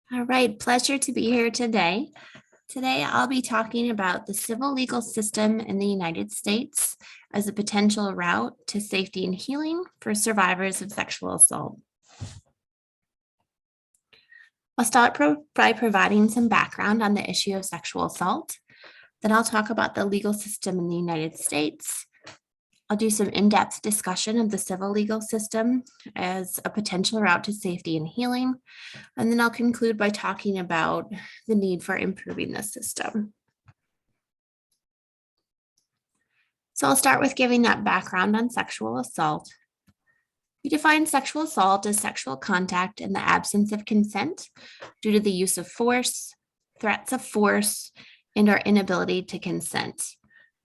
All right, pleasure to be here today. Today, I'll be talking about the civil legal system in the United States as a potential route to safety and healing for survivors of sexual assault. I'll start by providing some background on the issue of sexual assault. Then I'll talk about the legal system in the United States. I'll do some in-depth discussion of the civil legal system as a potential route to safety and healing. And then I'll conclude by talking about the need for improving the system. So I'll start with giving that background on sexual assault. We define sexual assault as sexual contact in the absence of consent due to the use of force, threats of force, and our inability to consent.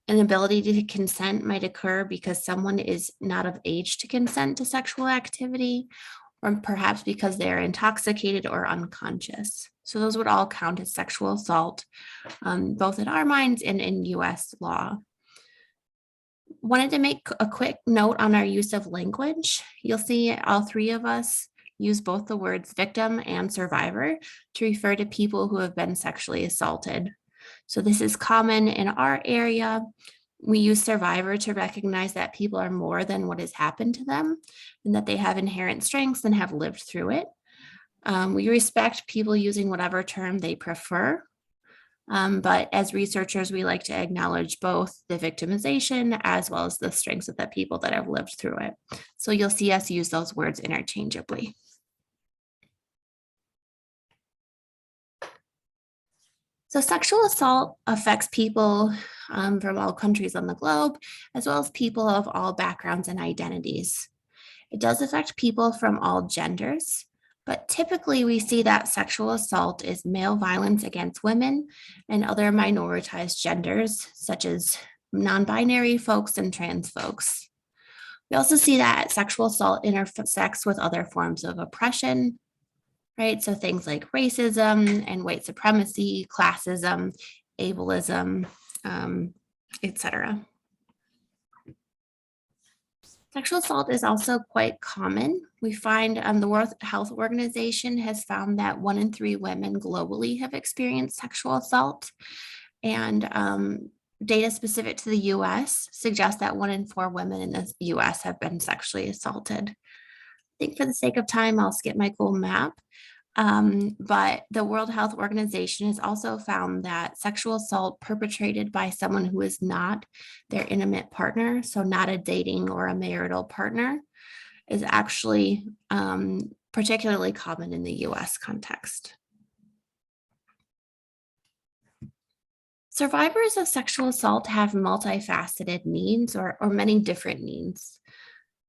Inability to consent might occur because someone is not of age to consent to sexual activity, or perhaps because they are intoxicated or unconscious. So those would all count as sexual assault, both in our minds and in US law. Wanted to make a quick note on our use of language. You'll see all three of us use both the words victim and survivor to refer to people who have been sexually assaulted. So this is common in our area. We use survivor to recognize that people are more than what has happened to them and that they have inherent strengths and have lived through it. We respect people using whatever term they prefer. But as researchers, we like to acknowledge both the victimization as well as the strengths of the people that have lived through it. So you'll see us use those words interchangeably. So sexual assault affects people from all countries on the globe, as well as people of all backgrounds and identities. It does affect people from all genders, but typically we see that sexual assault is male violence against women and other minoritized genders, such as non-binary folks and trans folks. We also see that sexual assault intersects with other forms of oppression, right? So things like racism and white supremacy, classism, ableism, etc. Sexual assault is also quite common. We find the World Health Organization has found that 1 in 3 women globally have experienced sexual assault. And data specific to the US suggests that 1 in 4 women in the US have been sexually assaulted. I think for the sake of time, I'll skip my cool map. But the World Health Organization has also found that sexual assault perpetrated by someone who is not their intimate partner, so not a dating or a marital partner, is actually particularly common in the US context. Survivors of sexual assault have multifaceted needs or many different needs.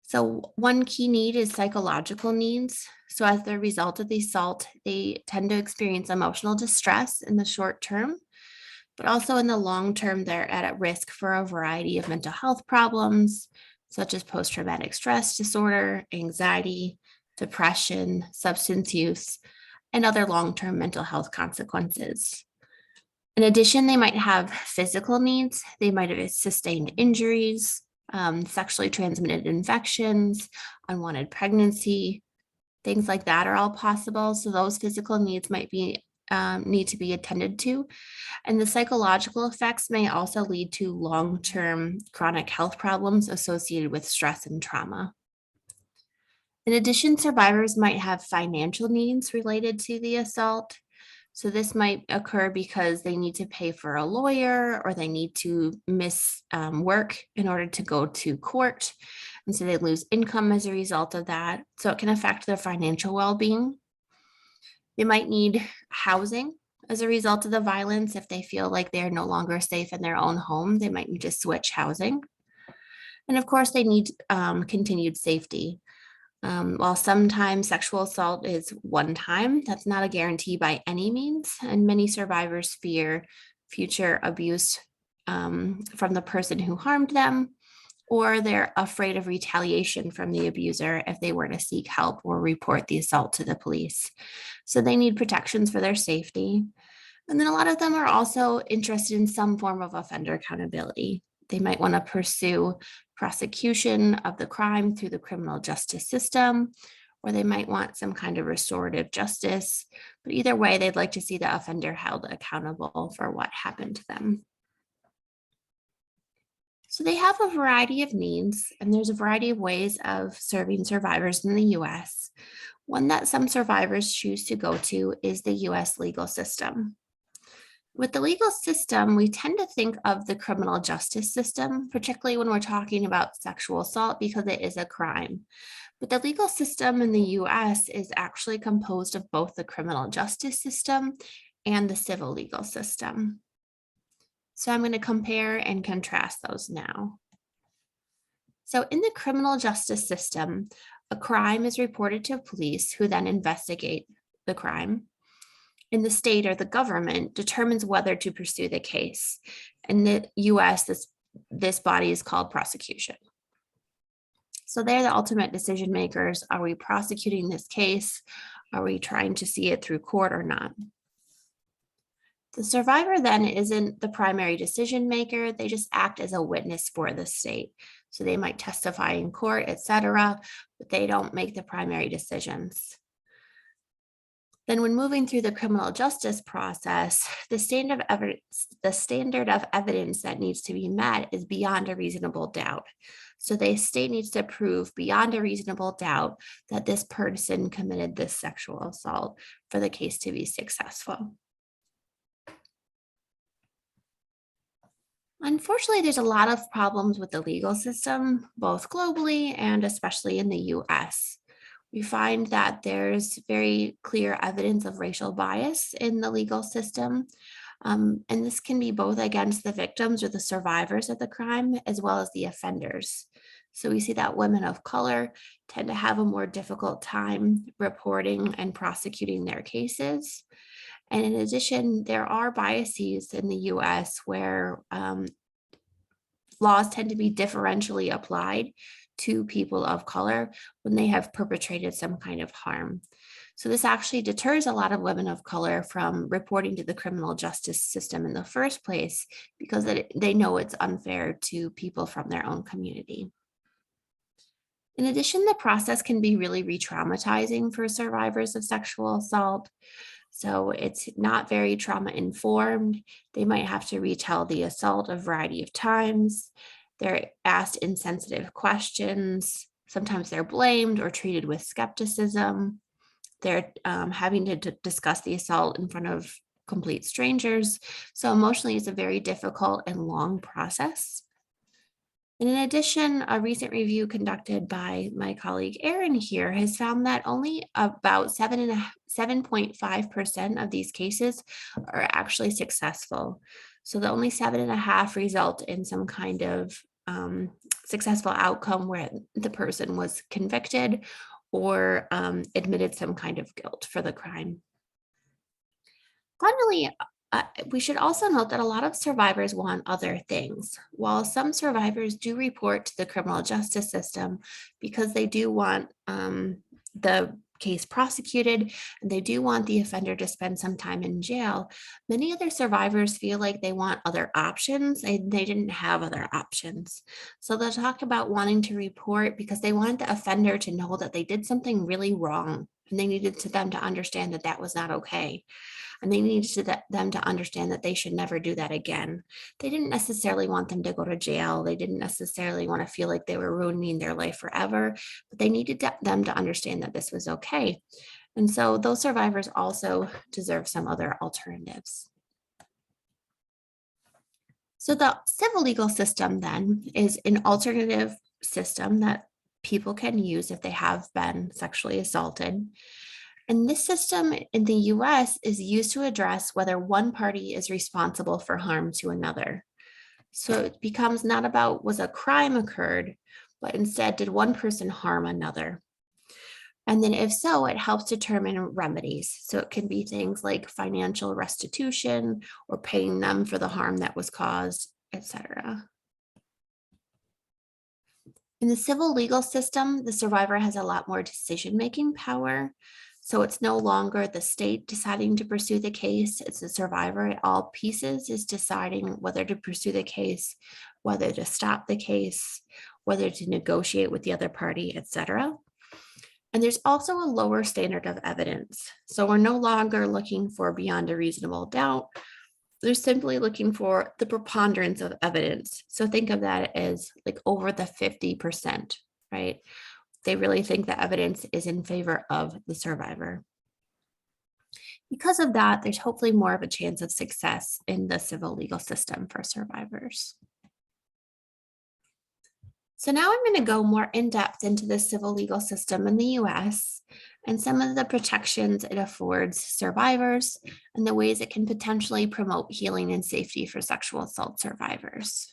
So one key need is psychological needs. So as the result of the assault, they tend to experience emotional distress in the short term, but also in the long term, they're at risk for a variety of mental health problems, such as post-traumatic stress disorder, anxiety, depression, substance use, and other long-term mental health consequences. In addition, they might have physical needs. They might have sustained injuries, sexually transmitted infections, unwanted pregnancy, things like that are all possible. So those physical needs might be need to be attended to. And the psychological effects may also lead to long-term chronic health problems associated with stress and trauma. In addition, survivors might have financial needs related to the assault. So this might occur because they need to pay for a lawyer or they need to miss work in order to go to court. And so they lose income as a result of that. So it can affect their financial well-being. They might need housing as a result of the violence. If they feel like they're no longer safe in their own home, they might need to switch housing. And of course, they need continued safety. While sometimes sexual assault is one time, that's not a guarantee by any means. And many survivors fear future abuse from the person who harmed them, or they're afraid of retaliation from the abuser if they were to seek help or report the assault to the police. So they need protections for their safety. And then a lot of them are also interested in some form of offender accountability. They might want to pursue prosecution of the crime through the criminal justice system, or they might want some kind of restorative justice. But either way, they'd like to see the offender held accountable for what happened to them. So they have a variety of needs, and there's a variety of ways of serving survivors in the US. One that some survivors choose to go to is the US legal system. With the legal system, we tend to think of the criminal justice system, particularly when we're talking about sexual assault, because it is a crime. But the legal system in the US is actually composed of both the criminal justice system and the civil legal system. So I'm going to compare and contrast those now. So in the criminal justice system, a crime is reported to police who then investigate the crime. In the state or the government determines whether to pursue the case. In the US, this body is called prosecution. So they're the ultimate decision makers. Are we prosecuting this case? Are we trying to see it through court or not? The survivor then isn't the primary decision maker. They just act as a witness for the state. So they might testify in court, etc., but they don't make the primary decisions. Then when moving through the criminal justice process, the standard of evidence that needs to be met is beyond a reasonable doubt. So the state needs to prove beyond a reasonable doubt that this person committed this sexual assault for the case to be successful. Unfortunately, there's a lot of problems with the legal system, both globally and especially in the US. We find that there's very clear evidence of racial bias in the legal system. And this can be both against the victims or the survivors of the crime, as well as the offenders. So we see that women of color tend to have a more difficult time reporting and prosecuting their cases. And in addition, there are biases in the US where laws tend to be differentially applied to people of color when they have perpetrated some kind of harm. So this actually deters a lot of women of color from reporting to the criminal justice system in the first place because they know it's unfair to people from their own community. In addition, the process can be really re-traumatizing for survivors of sexual assault. So it's not very trauma informed. They might have to retell the assault a variety of times. They're asked insensitive questions. Sometimes they're blamed or treated with skepticism. They're having to discuss the assault in front of complete strangers. So emotionally, it's a very difficult and long process. And in addition, a recent review conducted by my colleague Erin here has found that only about 7.5% of these cases are actually successful. So the only 7.5 result in some kind of successful outcome where the person was convicted or admitted some kind of guilt for the crime. Finally, we should also note that a lot of survivors want other things. While some survivors do report to the criminal justice system because they do want the case prosecuted and they do want the offender to spend some time in jail, many other survivors feel like they want other options and they didn't have other options. So they'll talk about wanting to report because they want the offender to know that they did something really wrong and they needed them to understand that that was not okay. And they needed them to understand that they should never do that again. They didn't necessarily want them to go to jail. They didn't necessarily want to feel like they were ruining their life forever, but they needed them to understand that this was okay. And so those survivors also deserve some other alternatives. So the civil legal system then is an alternative system that people can use if they have been sexually assaulted. And this system in the US is used to address whether one party is responsible for harm to another. So it becomes not about was a crime occurred, but instead did one person harm another? And then if so, it helps determine remedies. So it can be things like financial restitution or paying them for the harm that was caused, etc. In the civil legal system, the survivor has a lot more decision-making power. So it's no longer the state deciding to pursue the case. It's the survivor at all pieces is deciding whether to pursue the case, whether to stop the case, whether to negotiate with the other party, etc. And there's also a lower standard of evidence. So we're no longer looking for beyond a reasonable doubt. They're simply looking for the preponderance of evidence. So think of that as like over the 50%, right? They really think the evidence is in favor of the survivor. Because of that, there's hopefully more of a chance of success in the civil legal system for survivors. So now I'm going to go more in depth into the civil legal system in the US and some of the protections it affords survivors and the ways it can potentially promote healing and safety for sexual assault survivors.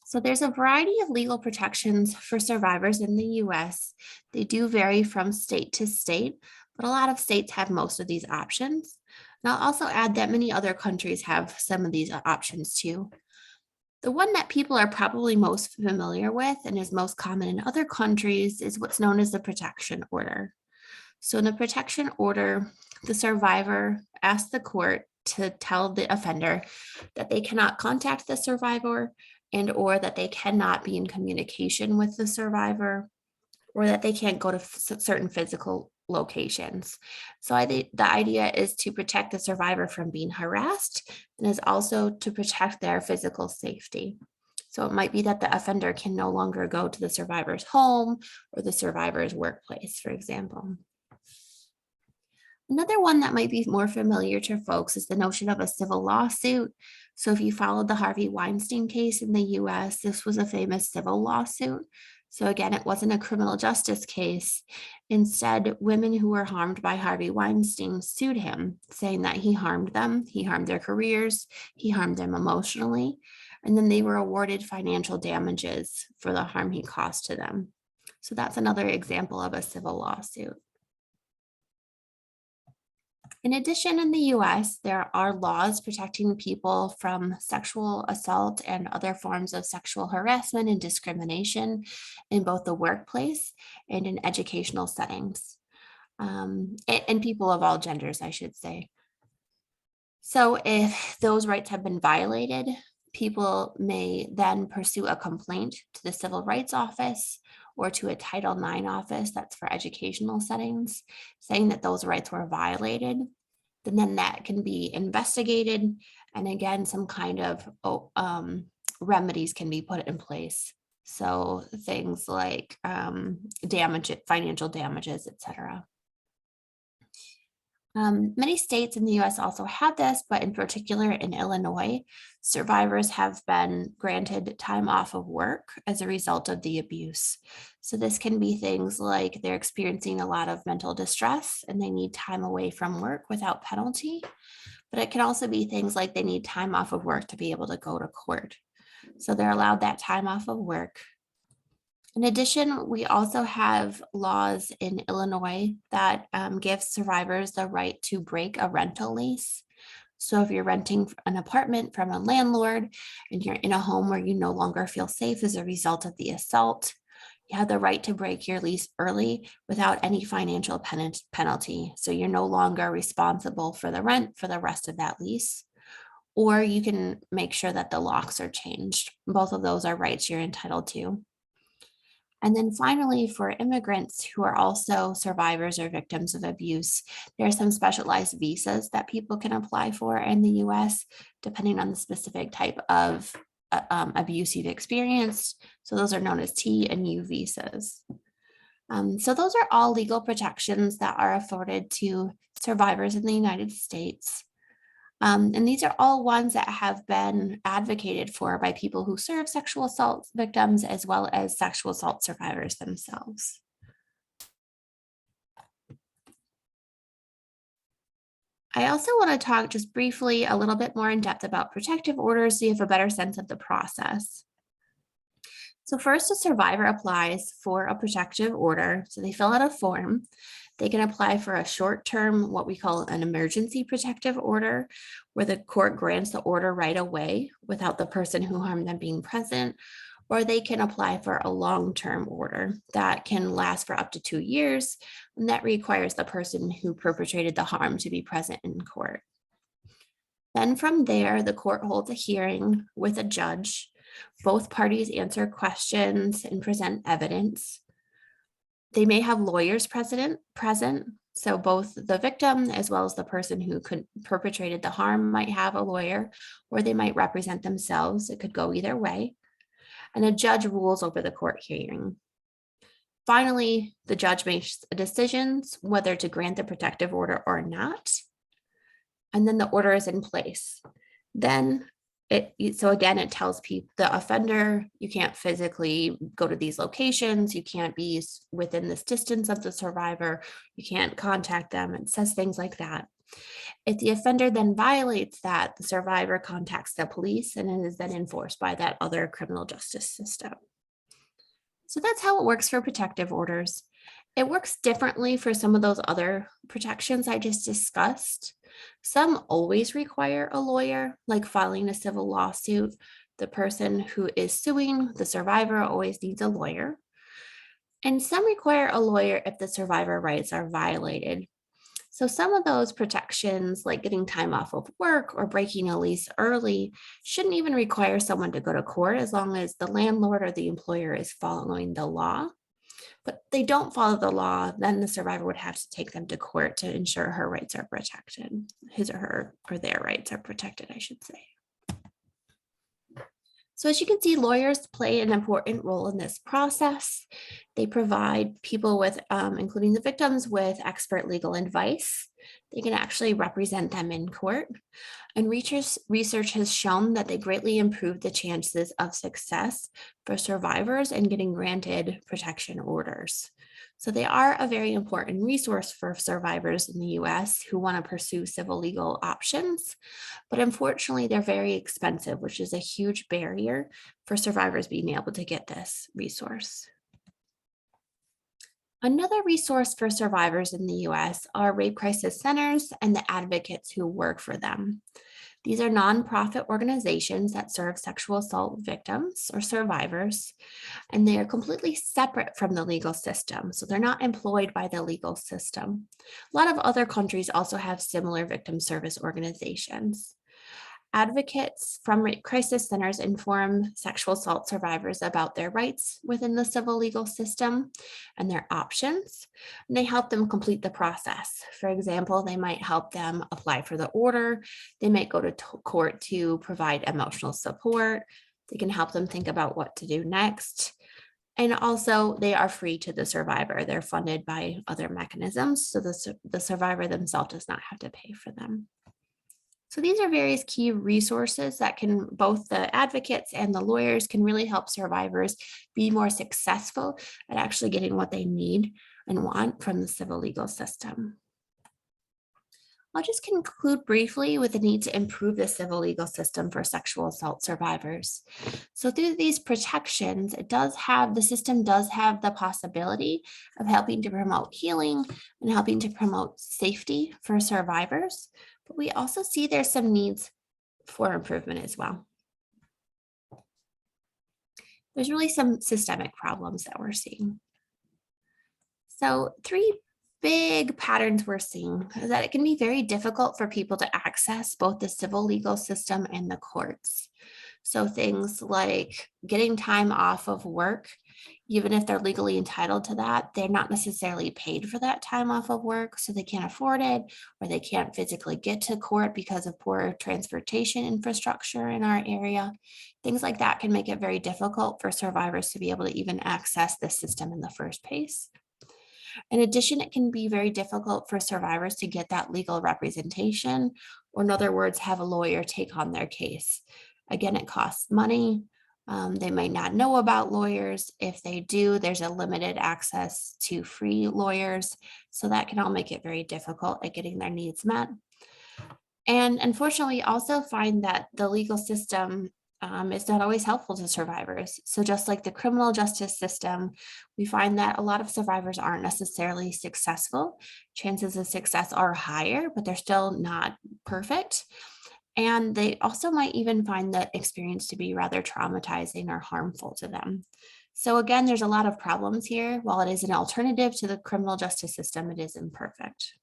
So there's a variety of legal protections for survivors in the US. They do vary from state to state, but a lot of states have most of these options. And I'll also add that many other countries have some of these options too. The one that people are probably most familiar with and is most common in other countries is what's known as the protection order. So in the protection order, the survivor asks the court to tell the offender that they cannot contact the survivor and or that they cannot be in communication with the survivor or that they can't go to certain physical locations. So I think the idea is to protect the survivor from being harassed and is also to protect their physical safety. So it might be that the offender can no longer go to the survivor's home or the survivor's workplace, for example. Another one that might be more familiar to folks is the notion of a civil lawsuit. So if you followed the Harvey Weinstein case in the US, this was a famous civil lawsuit. So again, it wasn't a criminal justice case. Instead, women who were harmed by Harvey Weinstein sued him, saying that he harmed them, he harmed their careers, he harmed them emotionally, and then they were awarded financial damages for the harm he caused to them. So that's another example of a civil lawsuit. In addition, in the US, there are laws protecting people from sexual assault and other forms of sexual harassment and discrimination in both the workplace and in educational settings, and people of all genders, I should say. So if those rights have been violated, people may then pursue a complaint to the Civil Rights Office or to a Title IX office that's for educational settings, saying that those rights were violated. Then that can be investigated. And again, some kind of remedies can be put in place. So things like financial damages, et cetera. Many states in the US also have this, but in particular in Illinois, survivors have been granted time off of work as a result of the abuse. So this can be things like they're experiencing a lot of mental distress and they need time away from work without penalty. But it can also be things like they need time off of work to be able to go to court. So they're allowed that time off of work. In addition, we also have laws in Illinois that give survivors the right to break a rental lease. So if you're renting an apartment from a landlord and you're in a home where you no longer feel safe as a result of the assault, you have the right to break your lease early without any financial penalty. So you're no longer responsible for the rent for the rest of that lease. Or you can make sure that the locks are changed. Both of those are rights you're entitled to. And then finally, for immigrants who are also survivors or victims of abuse, there are some specialized visas that people can apply for in the US, depending on the specific type of abuse you've experienced. So those are known as T and U visas. So those are all legal protections that are afforded to survivors in the United States. And these are all ones that have been advocated for by people who serve sexual assault victims as well as sexual assault survivors themselves. I also want to talk just briefly a little bit more in depth about protective orders so you have a better sense of the process. So first, a survivor applies for a protective order. So they fill out a form. They can apply for a short-term, what we call an emergency protective order, where the court grants the order right away without the person who harmed them being present, or they can apply for a long-term order that can last for up to 2 years, and that requires the person who perpetrated the harm to be present in court. Then from there, the court holds a hearing with a judge Both parties answer questions and present evidence. They may have lawyers present, so both the victim as well as the person who perpetrated the harm might have a lawyer, or they might represent themselves. It could go either way. And a judge rules over the court hearing. Finally, the judge makes decisions whether to grant the protective order or not. And then the order is in place. Then so again, it tells people, the offender, you can't physically go to these locations, you can't be within this distance of the survivor, you can't contact them. It says things like that. If the offender then violates that, the survivor contacts the police and it is then enforced by that other criminal justice system. So that's how it works for protective orders. It works differently for some of those other protections I just discussed. Some always require a lawyer, like filing a civil lawsuit. The person who is suing the survivor always needs a lawyer. And some require a lawyer if the survivor rights are violated. So some of those protections, like getting time off of work or breaking a lease early, shouldn't even require someone to go to court as long as the landlord or the employer is following the law. But they don't follow the law, then the survivor would have to take them to court to ensure her rights are protected. His or her or their rights are protected, I should say. So as you can see, lawyers play an important role in this process. They provide people with, including the victims, with expert legal advice. They can actually represent them in court. And research has shown that they greatly improve the chances of success for survivors in getting granted protection orders. So they are a very important resource for survivors in the US who want to pursue civil legal options. But unfortunately, they're very expensive, which is a huge barrier for survivors being able to get this resource. Another resource for survivors in the US are rape crisis centers and the advocates who work for them. These are nonprofit organizations that serve sexual assault victims or survivors, and they are completely separate from the legal system. So they're not employed by the legal system. A lot of other countries also have similar victim service organizations. Advocates from rape crisis centers inform sexual assault survivors about their rights within the civil legal system and their options, and they help them complete the process. For example, they might help them apply for the order. They might go to court to provide emotional support. They can help them think about what to do next. And also, they are free to the survivor. They're funded by other mechanisms, so the survivor themselves does not have to pay for them. So these are various key resources that can, both the advocates and the lawyers can really help survivors be more successful at actually getting what they need and want from the civil legal system. I'll just conclude briefly with the need to improve the civil legal system for sexual assault survivors. So through these protections, the system does have the possibility of helping to promote healing and helping to promote safety for survivors. But we also see there's some needs for improvement as well. There's really some systemic problems that we're seeing. So 3 big patterns we're seeing is that it can be very difficult for people to access both the civil legal system and the courts. So things like getting time off of work, even if they're legally entitled to that, they're not necessarily paid for that time off of work, so they can't afford it, or they can't physically get to court because of poor transportation infrastructure in our area. Things like that can make it very difficult for survivors to be able to even access the system in the first place. In addition, it can be very difficult for survivors to get that legal representation, or in other words, have a lawyer take on their case. Again, it costs money. They might not know about lawyers. If they do, there's a limited access to free lawyers. So that can all make it very difficult at getting their needs met. And unfortunately, we also find that the legal system is not always helpful to survivors. So just like the criminal justice system, we find that a lot of survivors aren't necessarily successful. Chances of success are higher, but they're still not perfect. And they also might even find that experience to be rather traumatizing or harmful to them. So again, there's a lot of problems here. While it is an alternative to the criminal justice system, it is imperfect.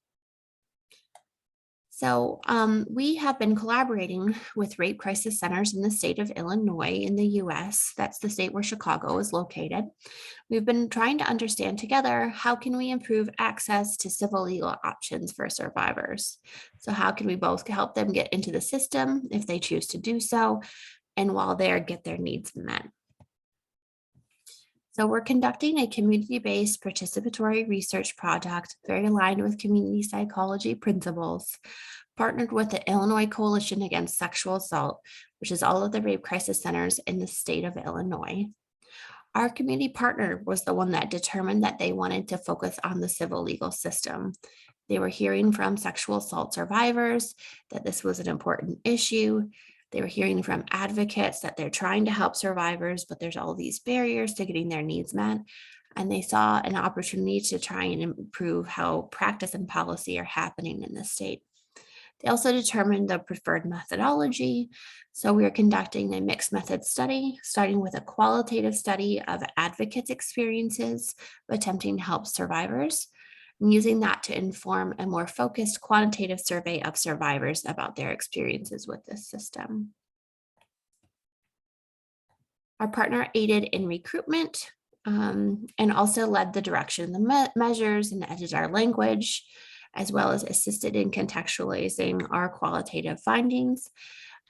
So we have been collaborating with rape crisis centers in the state of Illinois in the US. That's the state where Chicago is located. We've been trying to understand together, how can we improve access to civil legal options for survivors? So how can we both help them get into the system if they choose to do so, and while there, get their needs met? So we're conducting a community-based participatory research project very aligned with community psychology principles, partnered with the Illinois Coalition Against Sexual Assault, which is all of the rape crisis centers in the state of Illinois. Our community partner was the one that determined that they wanted to focus on the civil legal system. They were hearing from sexual assault survivors that this was an important issue. They were hearing from advocates that they're trying to help survivors, but there's all these barriers to getting their needs met. And they saw an opportunity to try and improve how practice and policy are happening in the state. They also determined the preferred methodology. So we are conducting a mixed method study, starting with a qualitative study of advocates' experiences, attempting to help survivors, and using that to inform a more focused quantitative survey of survivors about their experiences with this system. Our partner aided in recruitment and also led the direction of the measures and edited our language, as well as assisted in contextualizing our qualitative findings.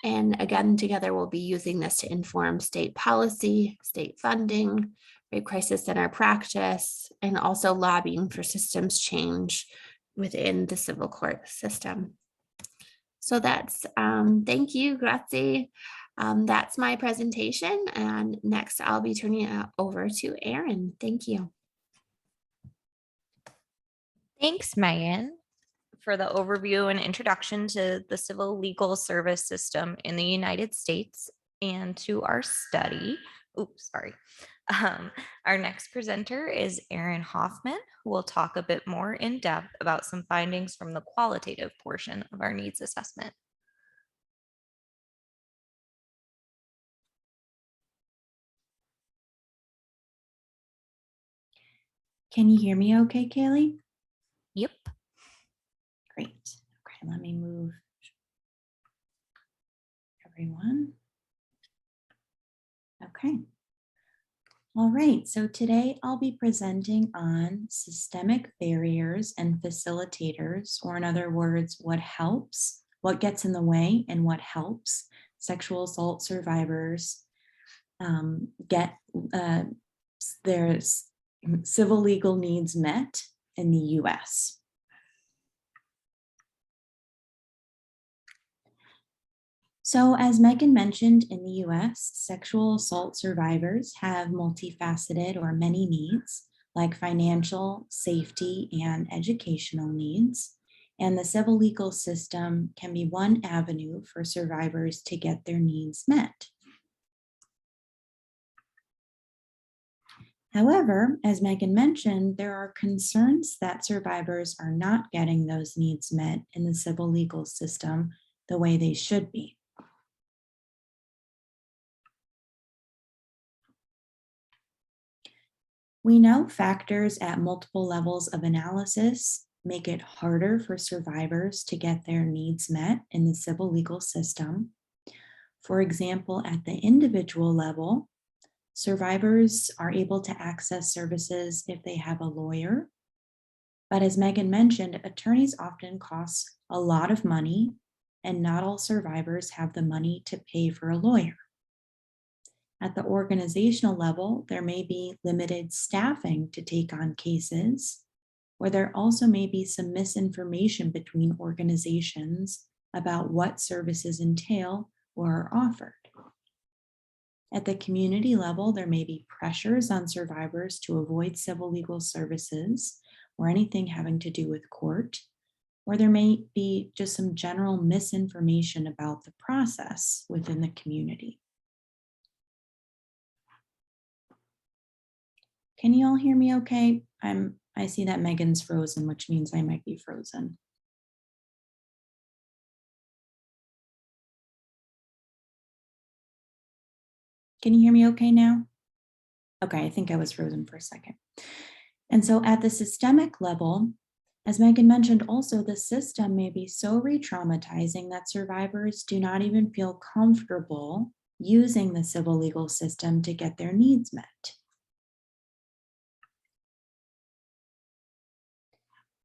And again, together we'll be using this to inform state policy, state funding, rape crisis center practice, and also lobbying for systems change within the civil court system. So that's, thank you, grazie. That's my presentation. And next I'll be turning it over to Erin. Thank you. Thanks, Megan, for the overview and introduction to the civil legal service system in the United States and to our study. Oops, sorry. Our next presenter is Erin Hoffman, who will talk a bit more in depth about some findings from the qualitative portion of our needs assessment. Can you hear me okay, Kaylee? Yep. Great. Okay, let me move everyone. Okay. All right, so today I'll be presenting on systemic barriers and facilitators, or in other words, what helps, what gets in the way, and what helps sexual assault survivors get their civil legal needs met in the US. So as Megan mentioned, in the US, sexual assault survivors have multifaceted or many needs, like financial, safety, and educational needs. And the civil legal system can be one avenue for survivors to get their needs met. However, as Megan mentioned, there are concerns that survivors are not getting those needs met in the civil legal system the way they should be. We know factors at multiple levels of analysis make it harder for survivors to get their needs met in the civil legal system. For example, at the individual level, survivors are able to access services if they have a lawyer. But as Megan mentioned, attorneys often cost a lot of money, and not all survivors have the money to pay for a lawyer. At the organizational level, there may be limited staffing to take on cases, or there also may be some misinformation between organizations about what services entail or are offered. At the community level, there may be pressures on survivors to avoid civil legal services or anything having to do with court, or there may be just some general misinformation about the process within the community. Can you all hear me okay? I see that Megan's frozen, which means I might be frozen. Can you hear me okay now? Okay, I think I was frozen for a second. And so at the systemic level, As Megan mentioned, also the system may be so re-traumatizing that survivors do not even feel comfortable using the civil legal system to get their needs met.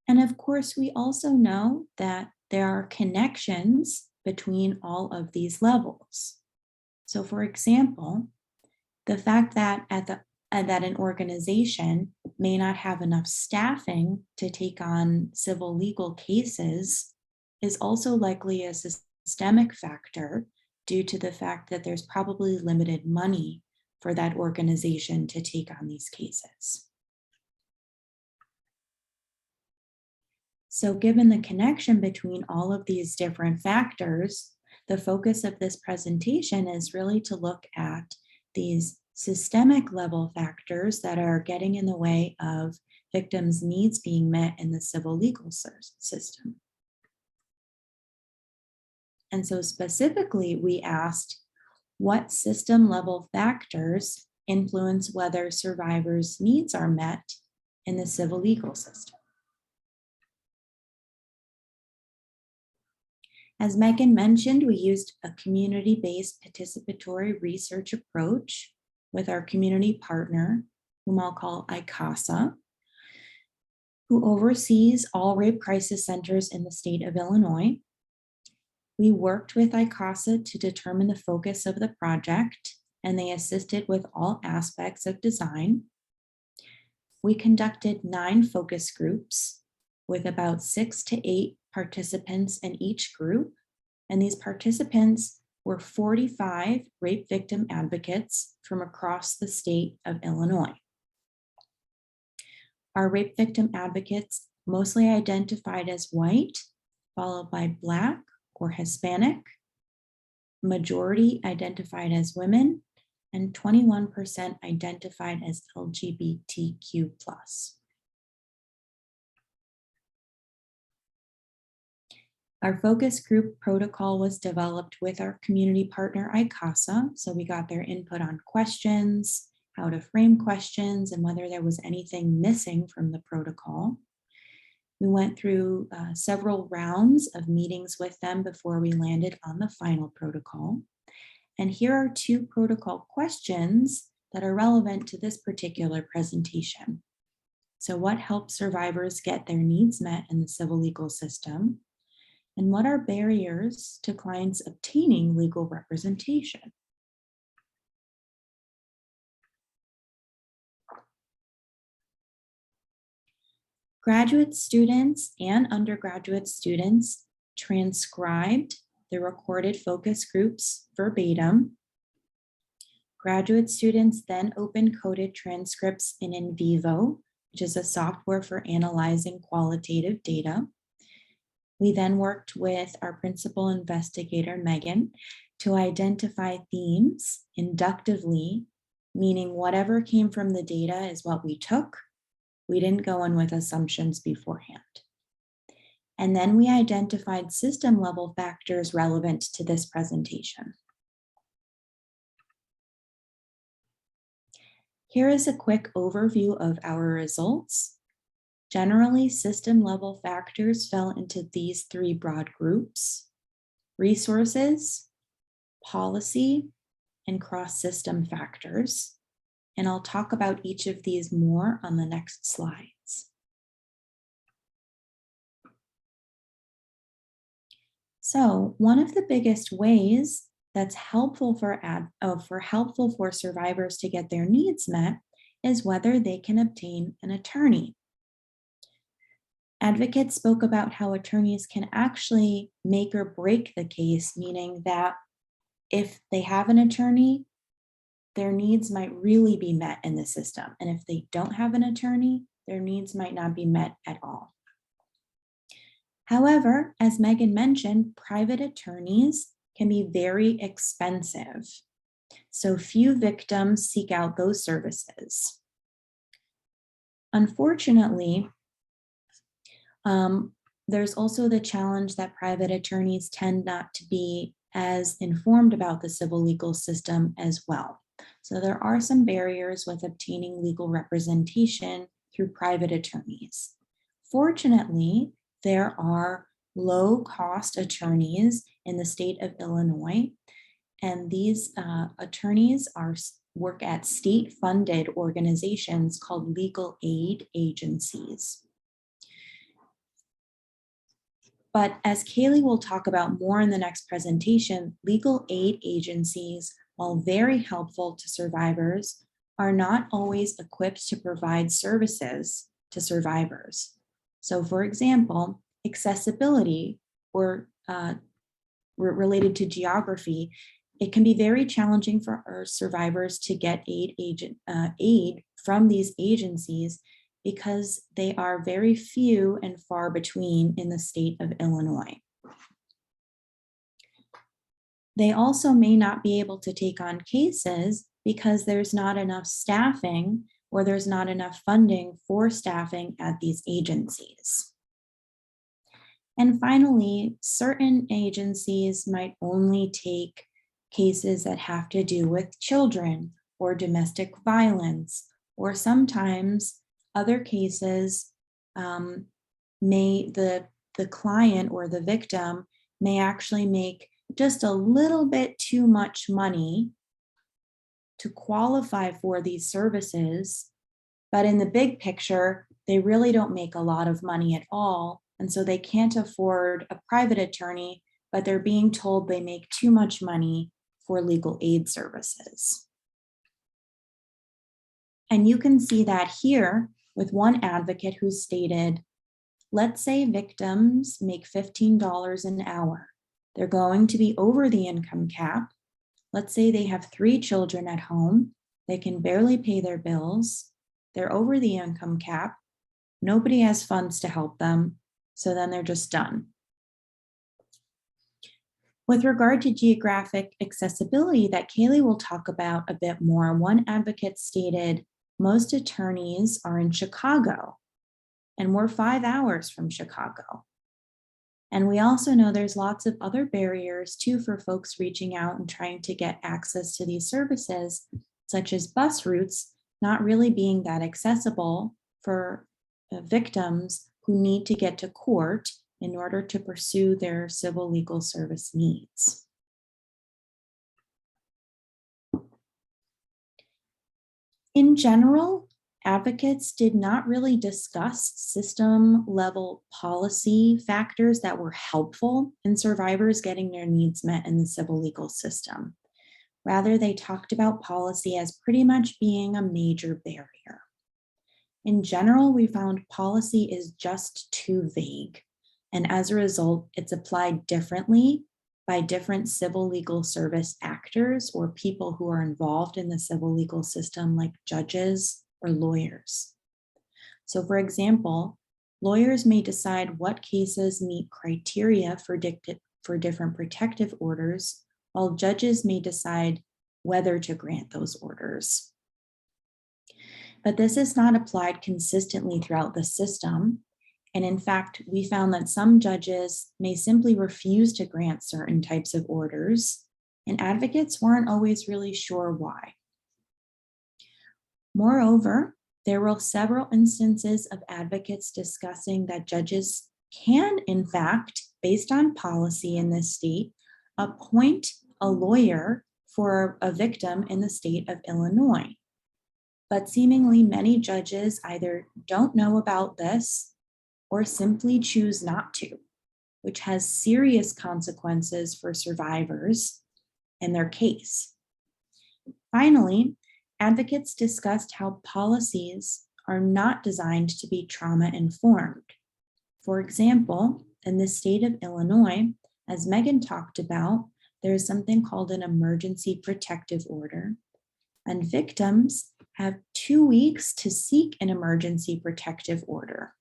And of course, we also know that there are connections between all of these levels. So for example, the fact that that an organization may not have enough staffing to take on civil legal cases is also likely a systemic factor due to the fact that there's probably limited money for that organization to take on these cases. So given the connection between all of these different factors, the focus of this presentation is really to look at these systemic level factors that are getting in the way of victims' needs being met in the civil legal system. And so specifically, we asked what system level factors influence whether survivors' needs are met in the civil legal system. As Megan mentioned, we used a community-based participatory research approach with our community partner, whom I'll call ICASA, who oversees all rape crisis centers in the state of Illinois. We worked with ICASA to determine the focus of the project, and they assisted with all aspects of design. We conducted 9 focus groups with about 6 to 8 participants in each group, and these participants were 45 rape victim advocates from across the state of Illinois. Our rape victim advocates mostly identified as white, followed by Black or Hispanic, majority identified as women, and 21% identified as LGBTQ+. Our focus group protocol was developed with our community partner, ICASA. So we got their input on questions, how to frame questions, and whether there was anything missing from the protocol. We went through several rounds of meetings with them before we landed on the final protocol. And here are 2 protocol questions that are relevant to this particular presentation. So what helps survivors get their needs met in the civil legal system? And what are barriers to clients obtaining legal representation? Graduate students and undergraduate students transcribed the recorded focus groups verbatim. Graduate students then open-coded transcripts in vivo, which is a software for analyzing qualitative data. We then worked with our principal investigator, Megan, to identify themes inductively, meaning whatever came from the data is what we took. We didn't go in with assumptions beforehand. And then we identified system level factors relevant to this presentation. Here is a quick overview of our results. Generally, system level factors fell into these 3 broad groups: resources, policy, and cross-system factors. And I'll talk about each of these more on the next slides. So one of the biggest ways that's helpful for survivors to get their needs met is whether they can obtain an attorney. Advocates spoke about how attorneys can actually make or break the case, meaning that if they have an attorney, their needs might really be met in the system. And if they don't have an attorney, their needs might not be met at all. However, as Megan mentioned, private attorneys can be very expensive. So few victims seek out those services. Unfortunately, there's also the challenge that private attorneys tend not to be as informed about the civil legal system as well. So there are some barriers with obtaining legal representation through private attorneys. Fortunately, there are low-cost attorneys in the state of Illinois, and these attorneys work at state-funded organizations called legal aid agencies. But as Kaylee will talk about more in the next presentation, legal aid agencies, while very helpful to survivors, are not always equipped to provide services to survivors. So for example, accessibility or related to geography, it can be very challenging for our survivors to get aid from these agencies because they are very few and far between in the state of Illinois. They also may not be able to take on cases because there's not enough staffing or there's not enough funding for staffing at these agencies. And finally, certain agencies might only take cases that have to do with children or domestic violence, or sometimes other cases the client or the victim may actually make just a little bit too much money to qualify for these services, but in the big picture, they really don't make a lot of money at all. And so they can't afford a private attorney, but they're being told they make too much money for legal aid services. And you can see that here with one advocate who stated, let's say victims make $15 an hour. They're going to be over the income cap. Let's say they have 3 children at home. They can barely pay their bills. They're over the income cap. Nobody has funds to help them. So then they're just done. With regard to geographic accessibility that Kaylee will talk about a bit more, one advocate stated, most attorneys are in Chicago, and we're 5 hours from Chicago. And we also know there's lots of other barriers too for folks reaching out and trying to get access to these services, such as bus routes not really being that accessible for victims who need to get to court in order to pursue their civil legal service needs. In general, advocates did not really discuss system level policy factors that were helpful in survivors getting their needs met in the civil legal system. Rather, they talked about policy as pretty much being a major barrier. In general, we found policy is just too vague, and as a result, it's applied differently by different civil legal service actors or people who are involved in the civil legal system, like judges or lawyers. So for example, lawyers may decide what cases meet criteria for different protective orders, while judges may decide whether to grant those orders. But this is not applied consistently throughout the system. And in fact, we found that some judges may simply refuse to grant certain types of orders, and advocates weren't always really sure why. Moreover, there were several instances of advocates discussing that judges can, in fact, based on policy in this state, appoint a lawyer for a victim in the state of Illinois. But seemingly many judges either don't know about this or simply choose not to, which has serious consequences for survivors and their case. Finally, advocates discussed how policies are not designed to be trauma-informed. For example, in the state of Illinois, as Megan talked about, there is something called an emergency protective order, and victims have 2 weeks to seek an emergency protective order.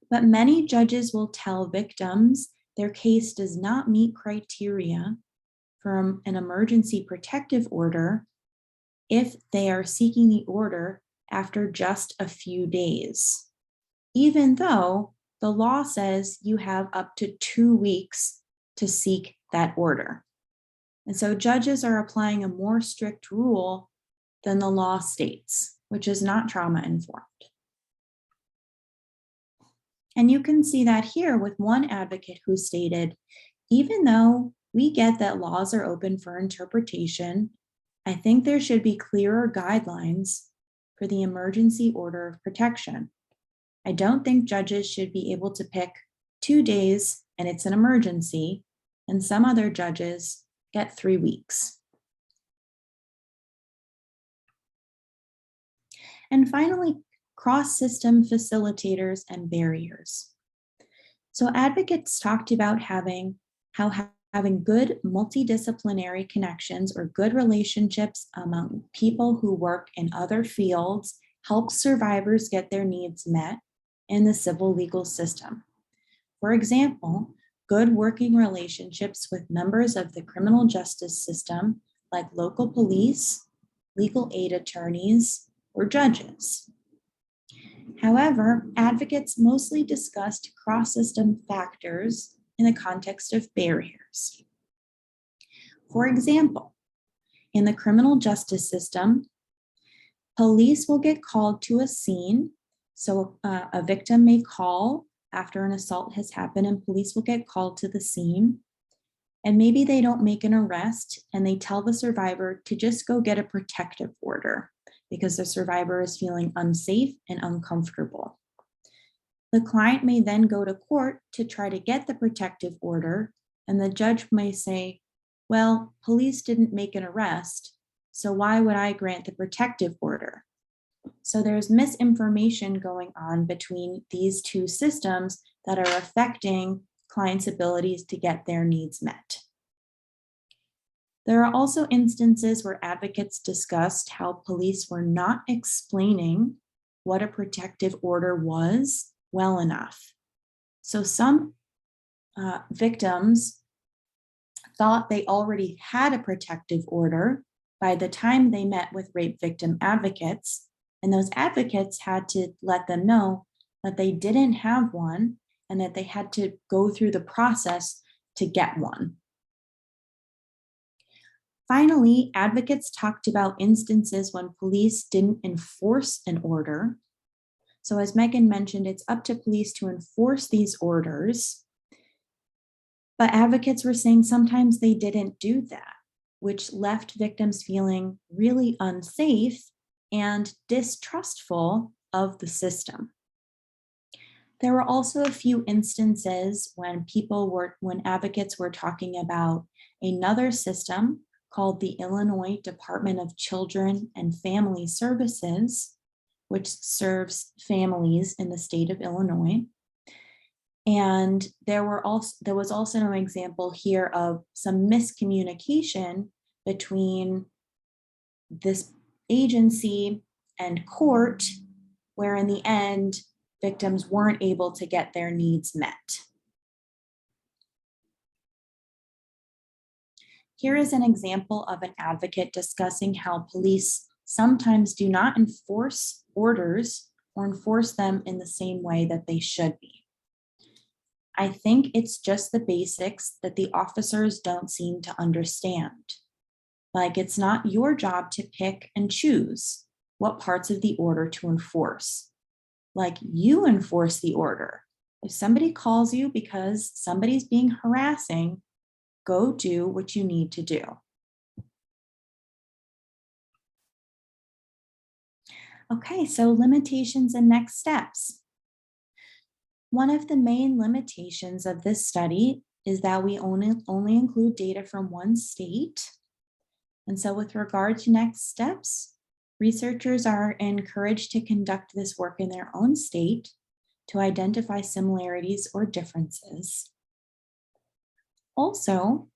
But many judges will tell victims their case does not meet criteria for an emergency protective order if they are seeking the order after just a few days, even though the law says you have up to 2 weeks to seek that order. And so judges are applying a more strict rule than the law states, which is not trauma-informed. And you can see that here with one advocate who stated, even though we get that laws are open for interpretation, I think there should be clearer guidelines for the emergency order of protection. I don't think judges should be able to pick 2 days and it's an emergency, and some other judges get 3 weeks. And finally, cross-system facilitators and barriers. So advocates talked about having good multidisciplinary connections or good relationships among people who work in other fields helps survivors get their needs met in the civil legal system. For example, good working relationships with members of the criminal justice system, like local police, legal aid attorneys, or judges. However, advocates mostly discussed cross-system factors in the context of barriers. For example, in the criminal justice system, police will get called to a scene. So a victim may call after an assault has happened and police will get called to the scene. And maybe they don't make an arrest and they tell the survivor to just go get a protective order because the survivor is feeling unsafe and uncomfortable. The client may then go to court to try to get the protective order, and the judge may say, well, police didn't make an arrest, so why would I grant the protective order? So there's misinformation going on between these two systems that are affecting clients' abilities to get their needs met. There are also instances where advocates discussed how police were not explaining what a protective order was well enough. So some victims thought they already had a protective order by the time they met with rape victim advocates, and those advocates had to let them know that they didn't have one and that they had to go through the process to get one. Finally, advocates talked about instances when police didn't enforce an order. So as Megan mentioned, it's up to police to enforce these orders. But advocates were saying sometimes they didn't do that, which left victims feeling really unsafe and distrustful of the system. There were also a few instances when advocates were talking about another system called the Illinois Department of Children and Family Services, which serves families in the state of Illinois. And there was also an example here of some miscommunication between this agency and court, where in the end, victims weren't able to get their needs met. Here is an example of an advocate discussing how police sometimes do not enforce orders or enforce them in the same way that they should be. I think it's just the basics that the officers don't seem to understand. Like, it's not your job to pick and choose what parts of the order to enforce. Like, you enforce the order. If somebody calls you because somebody's being harassing, go do what you need to do. Okay, so limitations and next steps. One of the main limitations of this study is that we only include data from one state. And so with regard to next steps, researchers are encouraged to conduct this work in their own state to identify similarities or differences. Also,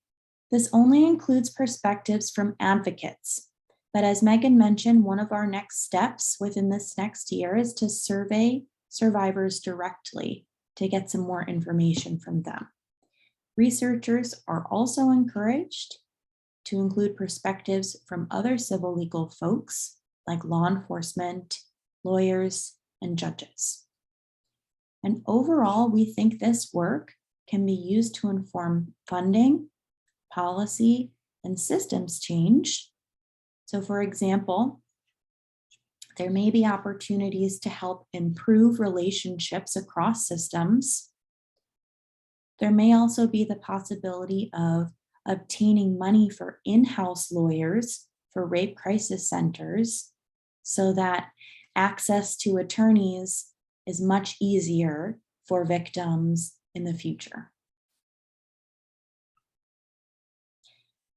this only includes perspectives from advocates. But as Megan mentioned, one of our next steps within this next year is to survey survivors directly to get some more information from them. Researchers are also encouraged to include perspectives from other civil legal folks like law enforcement, lawyers, and judges. And overall, we think this work can be used to inform funding, policy, and systems change. So for example, There may be opportunities to help improve relationships across systems. There may also be the possibility of obtaining money for in-house lawyers for rape crisis centers so that access to attorneys is much easier for victims in the future.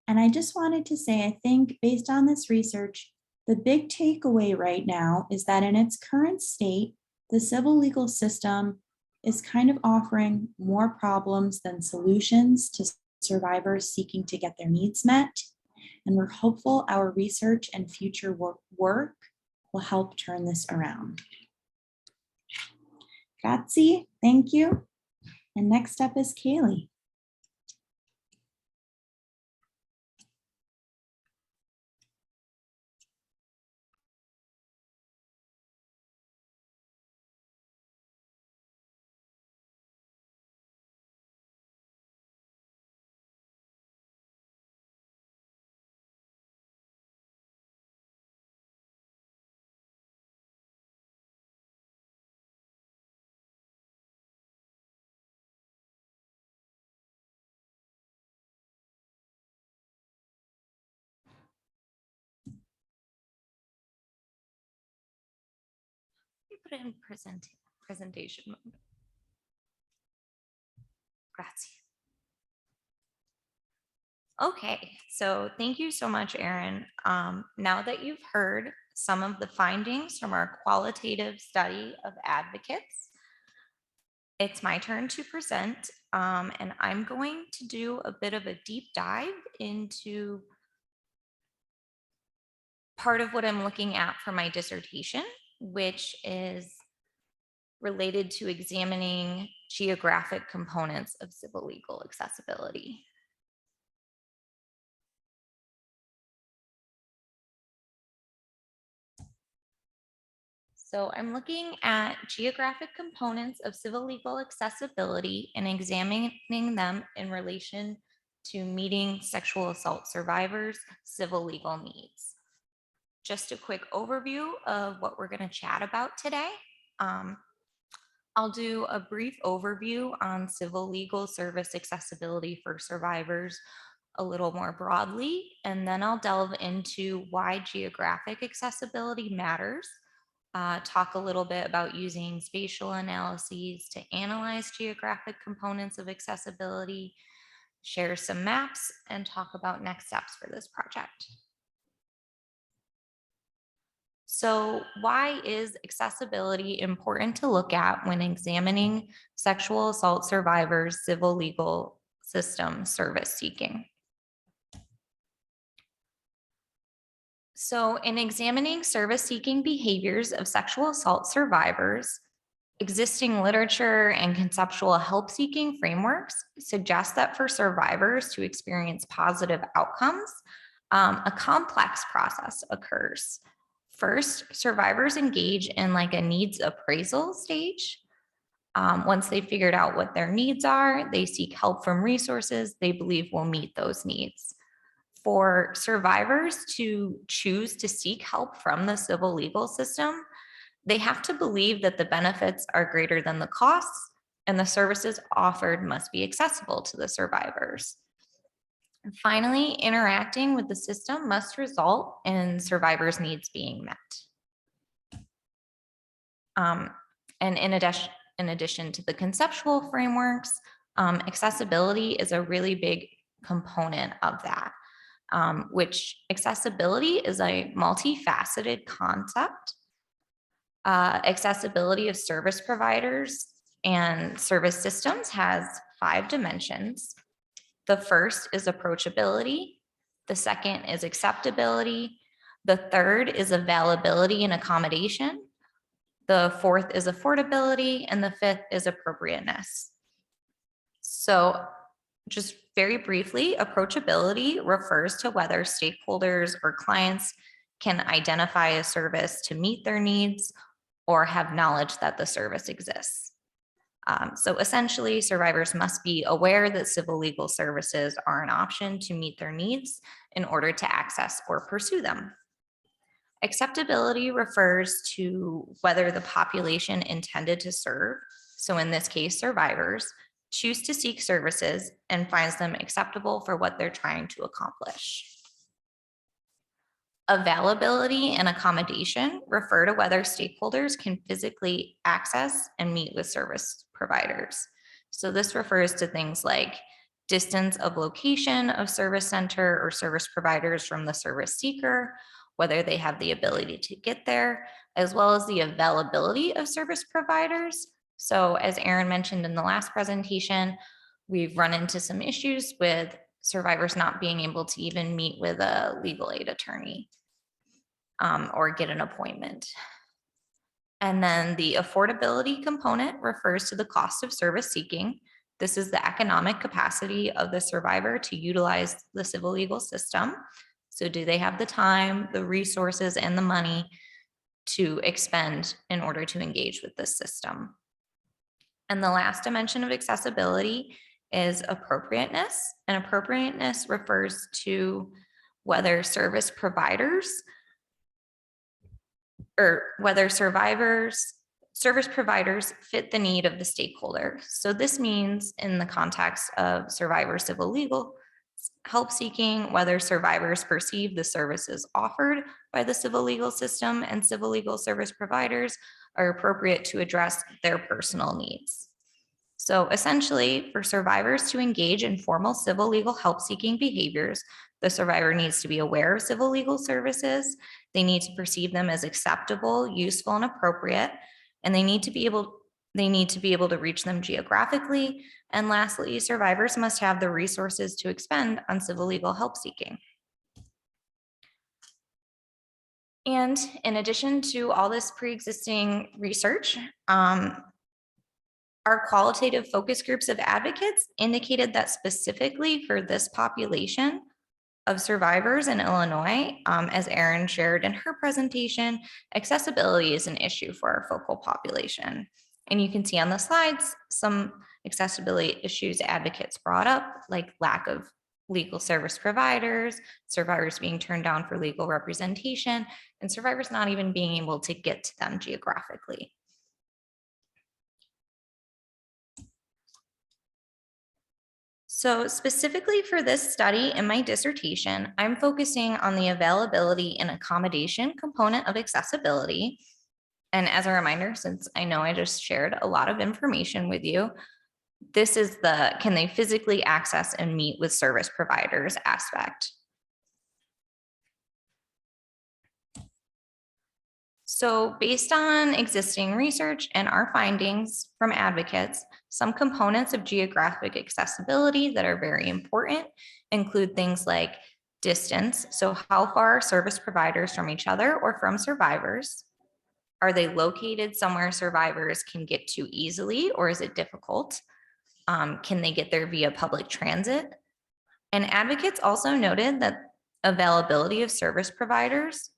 And I just wanted to say, I think based on this research, the big takeaway right now is that in its current state, the civil legal system is kind of offering more problems than solutions to survivors seeking to get their needs met. And we're hopeful our research and future work will help turn this around. Grazie, thank you. And next up is Kaylee. Put it in presentation mode. Grazie. Okay, so thank you so much, Erin. Now that you've heard some of the findings from our qualitative study of advocates, it's my turn to present, and I'm going to do a bit of a deep dive into part of what I'm looking at for my dissertation, which is related to examining geographic components of civil legal accessibility. So I'm looking at geographic components of civil legal accessibility and examining them in relation to meeting sexual assault survivors' civil legal needs. Just a quick overview of what we're going to chat about today. I'll do a brief overview on civil legal service accessibility for survivors a little more broadly, and then I'll delve into why geographic accessibility matters. Talk a little bit about using spatial analyses to analyze geographic components of accessibility, share some maps, and talk about next steps for this project. So why is accessibility important to look at when examining sexual assault survivors' civil legal system service seeking? So in examining service-seeking behaviors of sexual assault survivors, existing literature and conceptual help-seeking frameworks suggest that for survivors to experience positive outcomes, a complex process occurs. First, survivors engage in like a needs appraisal stage. Once they've figured out what their needs are, they seek help from resources they believe will meet those needs. For survivors to choose to seek help from the civil legal system, they have to believe that the benefits are greater than the costs and the services offered must be accessible to the survivors. And finally, interacting with the system must result in survivors' needs being met. And in addition to the conceptual frameworks, accessibility is a really big component of that. Which accessibility is a multifaceted concept. Accessibility of service providers and service systems has 5 dimensions. The first is approachability. The second is acceptability. The third is availability and accommodation. The fourth is affordability, and the fifth is appropriateness. So just very briefly, approachability refers to whether stakeholders or clients can identify a service to meet their needs or have knowledge that the service exists. So essentially, survivors must be aware that civil legal services are an option to meet their needs in order to access or pursue them. Acceptability refers to whether the population intended to serve, so in this case, survivors, choose to seek services and finds them acceptable for what they're trying to accomplish. Availability and accommodation refer to whether stakeholders can physically access and meet with service providers. So this refers to things like distance of location of service center or service providers from the service seeker, whether they have the ability to get there, as well as the availability of service providers. So as Aaron mentioned in the last presentation, we've run into some issues with survivors not being able to even meet with a legal aid attorney or get an appointment. And then the affordability component refers to the cost of service seeking. This is the economic capacity of the survivor to utilize the civil legal system. So do they have the time, the resources, and the money to expend in order to engage with this system? And the last dimension of accessibility is appropriateness. And appropriateness refers to whether service providers or whether service providers fit the need of the stakeholder. So this means in the context of survivor civil legal help seeking, whether survivors perceive the services offered by the civil legal system and civil legal service providers are appropriate to address their personal needs. So essentially, for survivors to engage in formal civil legal help seeking behaviors, the survivor needs to be aware of civil legal services. They need to perceive them as acceptable, useful, and appropriate, and they need to be able to reach them geographically. And lastly, survivors must have the resources to expend on civil legal help seeking. And in addition to all this pre-existing research, our qualitative focus groups of advocates indicated that specifically for this population of survivors in Illinois, as Erin shared in her presentation, accessibility is an issue for our focal population. And you can see on the slides some accessibility issues advocates brought up, like lack of legal service providers, survivors being turned down for legal representation, and survivors not even being able to get to them geographically. So specifically for this study in my dissertation, I'm focusing on the availability and accommodation component of accessibility. And as a reminder, since I know I just shared a lot of information with you, this is the can they physically access and meet with service providers aspect. So based on existing research and our findings from advocates, some components of geographic accessibility that are very important include things like distance. So how far are service providers from each other or from survivors? Are they located somewhere survivors can get to easily, or is it difficult? Can they get there via public transit? And advocates also noted that availability of service providers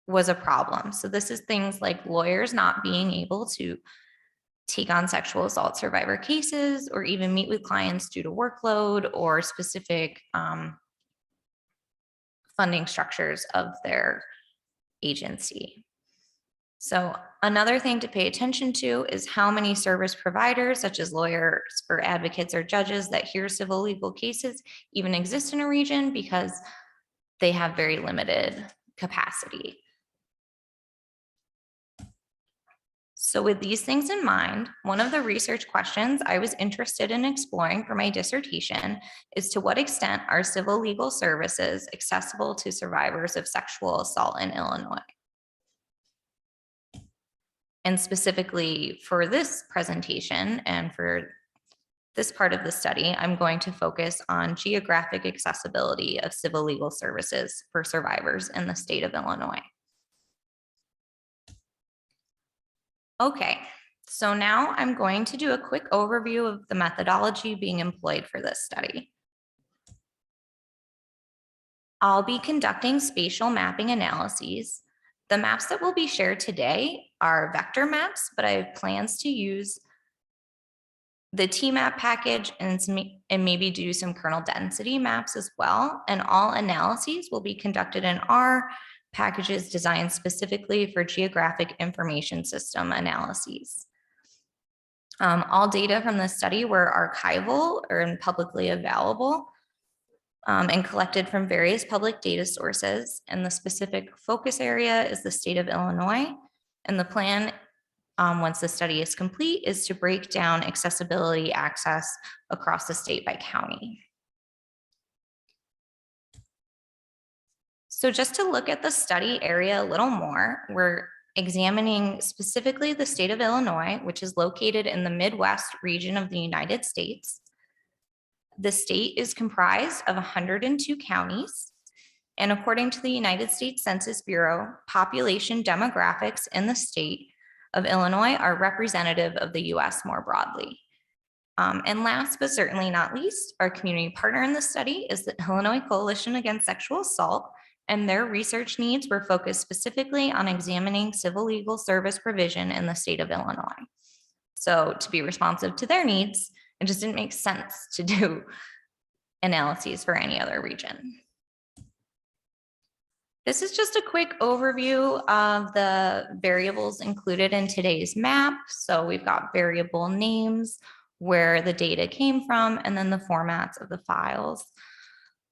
was a problem. So this is things like lawyers not being able to take on sexual assault survivor cases or even meet with clients due to workload or specific funding structures of their agency. So another thing to pay attention to is how many service providers, such as lawyers or advocates or judges that hear civil legal cases, even exist in a region, because they have very limited capacity. So with these things in mind, one of the research questions I was interested in exploring for my dissertation is to what extent are civil legal services accessible to survivors of sexual assault in Illinois? And specifically for this presentation and for this part of the study, I'm going to focus on geographic accessibility of civil legal services for survivors in the state of Illinois. Okay, so now I'm going to do a quick overview of the methodology being employed for this study. I'll be conducting spatial mapping analyses. The maps that will be shared today are vector maps, but I have plans to use the TMAP package and maybe do some kernel density maps as well. And all analyses will be conducted in R, packages designed specifically for geographic information system analyses. All data from the study were archival or publicly available and collected from various public data sources. And the specific focus area is the state of Illinois. And the plan, once the study is complete, is to break down accessibility access across the state by county. So just to look at the study area a little more, we're examining specifically the state of Illinois, which is located in the Midwest region of the United States. The state is comprised of 102 counties, and according to the United States Census Bureau, population demographics in the state of Illinois are representative of the US more broadly. And last but certainly not least, our community partner in the study is the Illinois Coalition Against Sexual Assault, and their research needs were focused specifically on examining civil legal service provision in the state of Illinois. So to be responsive to their needs, it just didn't make sense to do analyses for any other region. This is just a quick overview of the variables included in today's map. So we've got variable names, where the data came from, and then the formats of the files.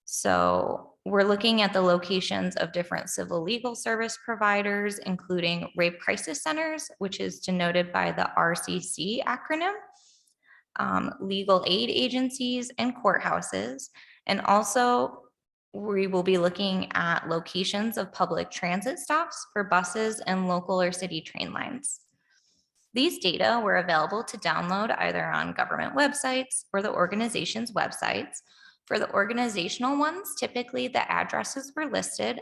So we're looking at the locations of different civil legal service providers, including rape crisis centers, which is denoted by the RCC acronym, legal aid agencies and courthouses. And also we will be looking at locations of public transit stops for buses and local or city train lines. These data were available to download either on government websites or the organization's websites. For the organizational ones, typically the addresses were listed.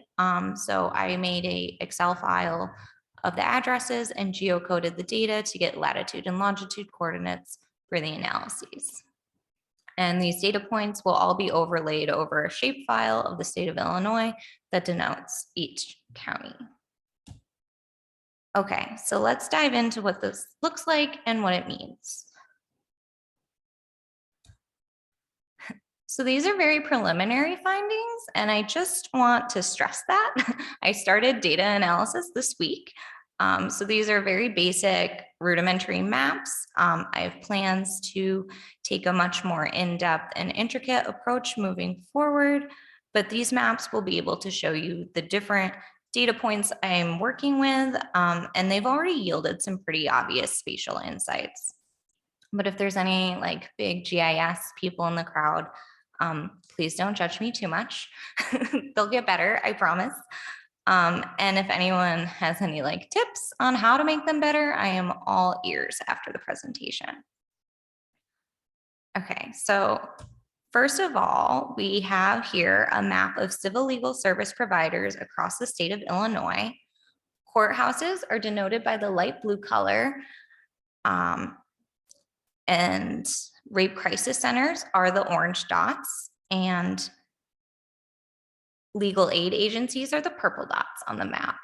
So I made an Excel file of the addresses and geocoded the data to get latitude and longitude coordinates for the analyses. And these data points will all be overlaid over a shapefile of the state of Illinois that denotes each county. Okay, so let's dive into what this looks like and what it means. So these are very preliminary findings, and I just want to stress that. I started data analysis this week. So these are very basic rudimentary maps. I have plans to take a much more in-depth and intricate approach moving forward, but these maps will be able to show you the different data points I'm working with, and they've already yielded some pretty obvious spatial insights. But if there's any like big GIS people in the crowd, please don't judge me too much. They'll get better, I promise. And if anyone has any like tips on how to make them better, I am all ears after the presentation. Okay, so first of all, we have here a map of civil legal service providers across the state of Illinois. Courthouses are denoted by the light blue color, and rape crisis centers are the orange dots, and legal aid agencies are the purple dots on the map.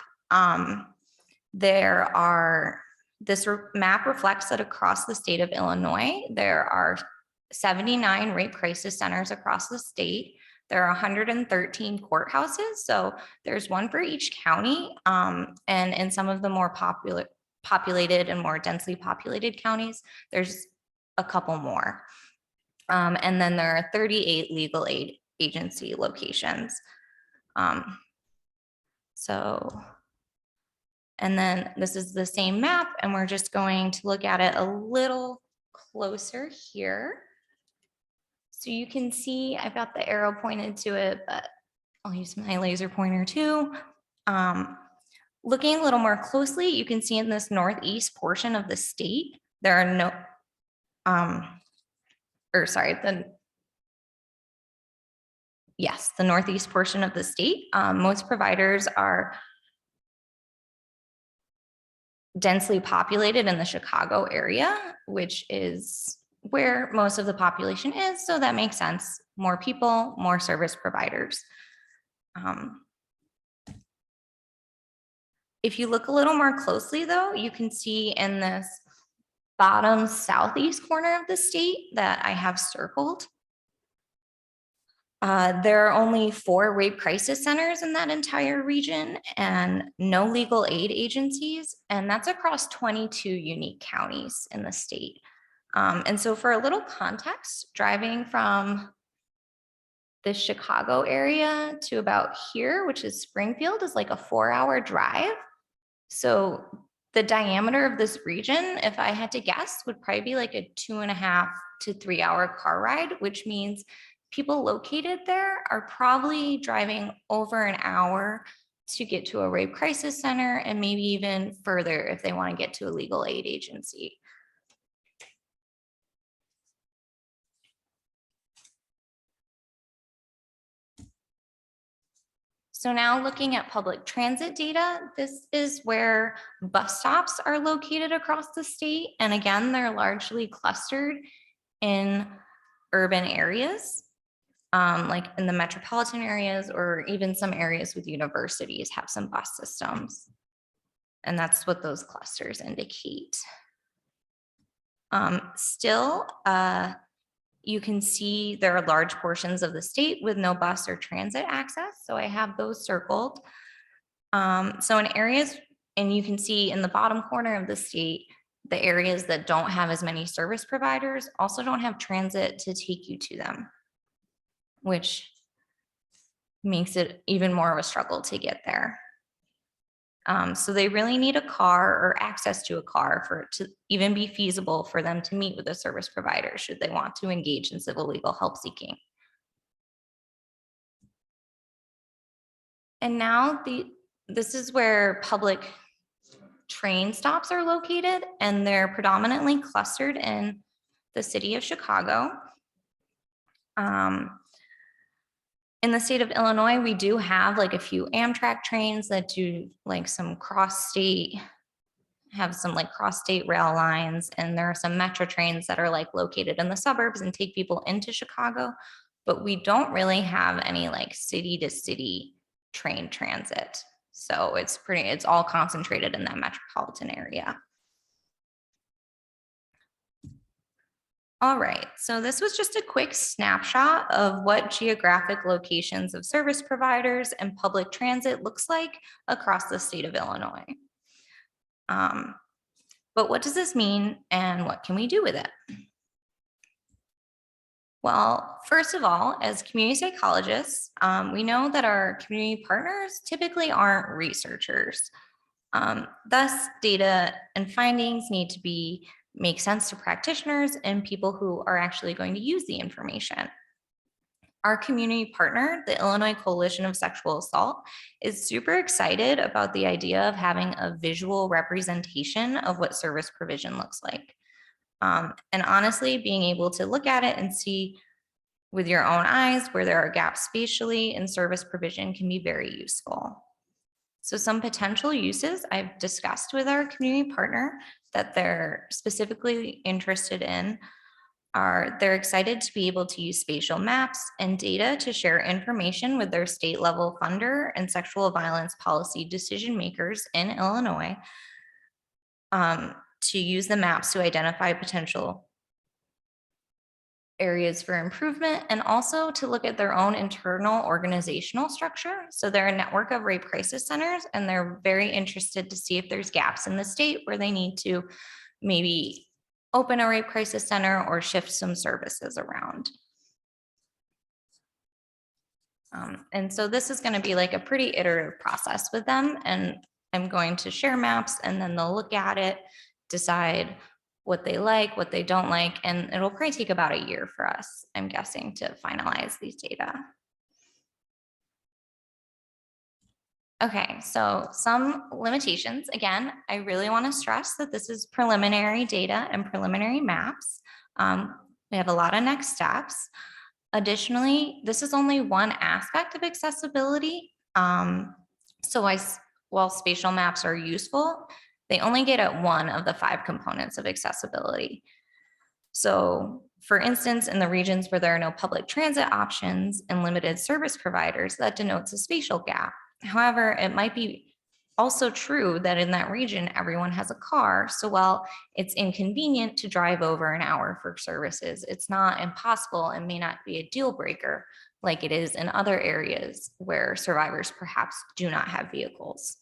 This map reflects that across the state of Illinois, there are 79 rape crisis centers across the state. There are 113 courthouses, so there's one for each county, and in some of the more populated and more densely populated counties, there's a couple more. And then there are 38 legal aid agency locations. And then this is the same map, and we're just going to look at it a little closer here. So you can see I've got the arrow pointed to it, but I'll use my laser pointer too. Looking a little more closely, you can see in this northeast portion of the state, there are no, the northeast portion of the state, most providers are densely populated in the Chicago area, which is where most of the population is. So that makes sense. More people, more service providers. If you look a little more closely though, you can see in this bottom southeast corner of the state that I have circled. There are only 4 rape crisis centers in that entire region and no legal aid agencies, and that's across 22 unique counties in the state. And so for a little context, driving from the Chicago area to about here, which is Springfield, is like a 4-hour drive. So the diameter of this region, if I had to guess, would probably be like a 2.5 to 3-hour car ride, which means people located there are probably driving over an hour to get to a rape crisis center and maybe even further if they want to get to a legal aid agency. So now looking at public transit data, this is where bus stops are located across the state. And again, they're largely clustered in urban areas, like in the metropolitan areas, or even some areas with universities have some bus systems. And that's what those clusters indicate. Still, you can see there are large portions of the state with no bus or transit access. So I have those circled. So in areas, and you can see in the bottom corner of the state, the areas that don't have as many service providers also don't have transit to take you to them, which makes it even more of a struggle to get there. So they really need a car or access to a car for it to even be feasible for them to meet with a service provider should they want to engage in civil legal help seeking. And now this is where public train stops are located, and they're predominantly clustered in the city of Chicago. In the state of Illinois, we do have like a few Amtrak trains that do like some cross-state, have some like cross-state rail lines, and there are some metro trains that are like located in the suburbs and take people into Chicago, but we don't really have any like city to city train transit. So it's all concentrated in that metropolitan area. All right, so this was just a quick snapshot of what geographic locations of service providers and public transit looks like across the state of Illinois. But what does this mean and what can we do with it? Well, first of all, as community psychologists, we know that our community partners typically aren't researchers. Thus, data and findings need to make sense to practitioners and people who are actually going to use the information. Our community partner, the Illinois Coalition of Sexual Assault, is super excited about the idea of having a visual representation of what service provision looks like. And honestly, being able to look at it and see with your own eyes where there are gaps spatially in service provision can be very useful. So some potential uses I've discussed with our community partner that they're specifically interested in are they're excited to be able to use spatial maps and data to share information with their state level funder and sexual violence policy decision makers in Illinois, to use the maps to identify potential areas for improvement and also to look at their own internal organizational structure. So they're a network of rape crisis centers, and they're very interested to see if there's gaps in the state where they need to maybe open a rape crisis center or shift some services around. And so this is going to be like a pretty iterative process with them, and I'm going to share maps and then they'll look at it, decide what they like, what they don't like, and it'll probably take about a year for us, I'm guessing, to finalize these data. Okay, so some limitations. Again, I really want to stress that this is preliminary data and preliminary maps. We have a lot of next steps. Additionally, this is only one aspect of accessibility. While spatial maps are useful, they only get at one of the 5 components of accessibility. So for instance, in the regions where there are no public transit options and limited service providers, that denotes a spatial gap. However, it might be also true that in that region, everyone has a car. So while it's inconvenient to drive over an hour for services, it's not impossible and may not be a deal breaker like it is in other areas where survivors perhaps do not have vehicles.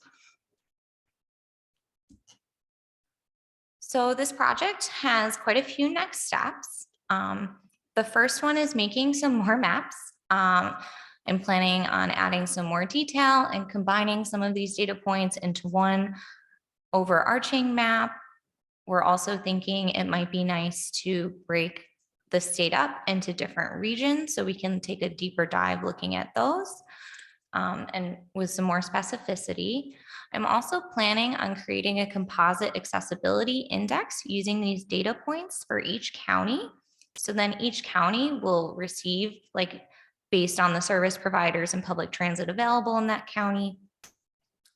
So this project has quite a few next steps. The first one is making some more maps. I'm planning on adding some more detail and combining some of these data points into one overarching map. We're also thinking it might be nice to break the state up into different regions so we can take a deeper dive looking at those and with some more specificity. I'm also planning on creating a composite accessibility index using these data points for each county. So then each county will receive, like, based on the service providers and public transit available in that county,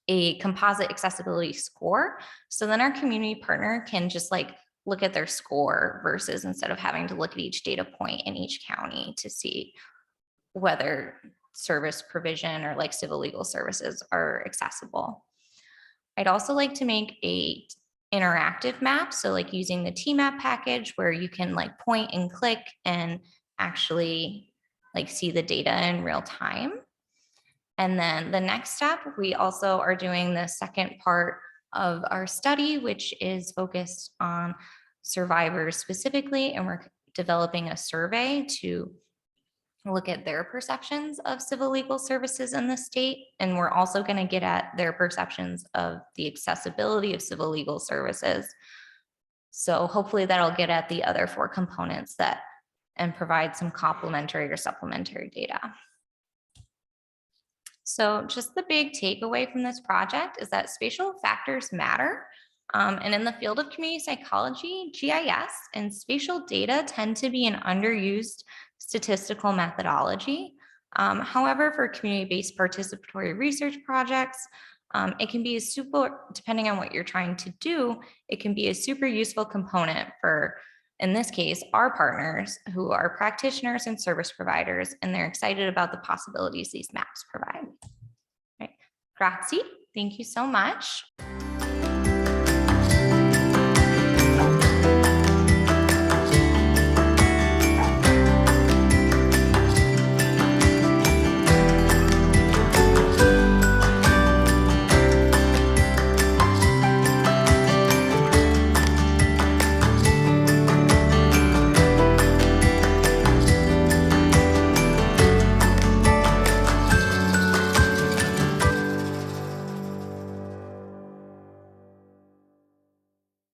a composite accessibility score. So then our community partner can just like look at their score versus instead of having to look at each data point in each county to see whether service provision or like civil legal services are accessible. I'd also like to make a interactive map. So like using the TMAP package where you can like point and click and actually like see the data in real time. And then the next step, we also are doing the second part of our study, which is focused on survivors specifically, and we're developing a survey to look at their perceptions of civil legal services in the state. And we're also going to get at their perceptions of the accessibility of civil legal services. So hopefully that'll get at the other 4 components that and provide some complementary or supplementary data. So just the big takeaway from this project is that spatial factors matter. And in the field of community psychology, GIS and spatial data tend to be an underused statistical methodology. However, for community-based participatory research projects, it can be a super, depending on what you're trying to do, it can be a super useful component for, in this case, our partners who are practitioners and service providers, and they're excited about the possibilities these maps provide. Right. Grazie. Thank you so much.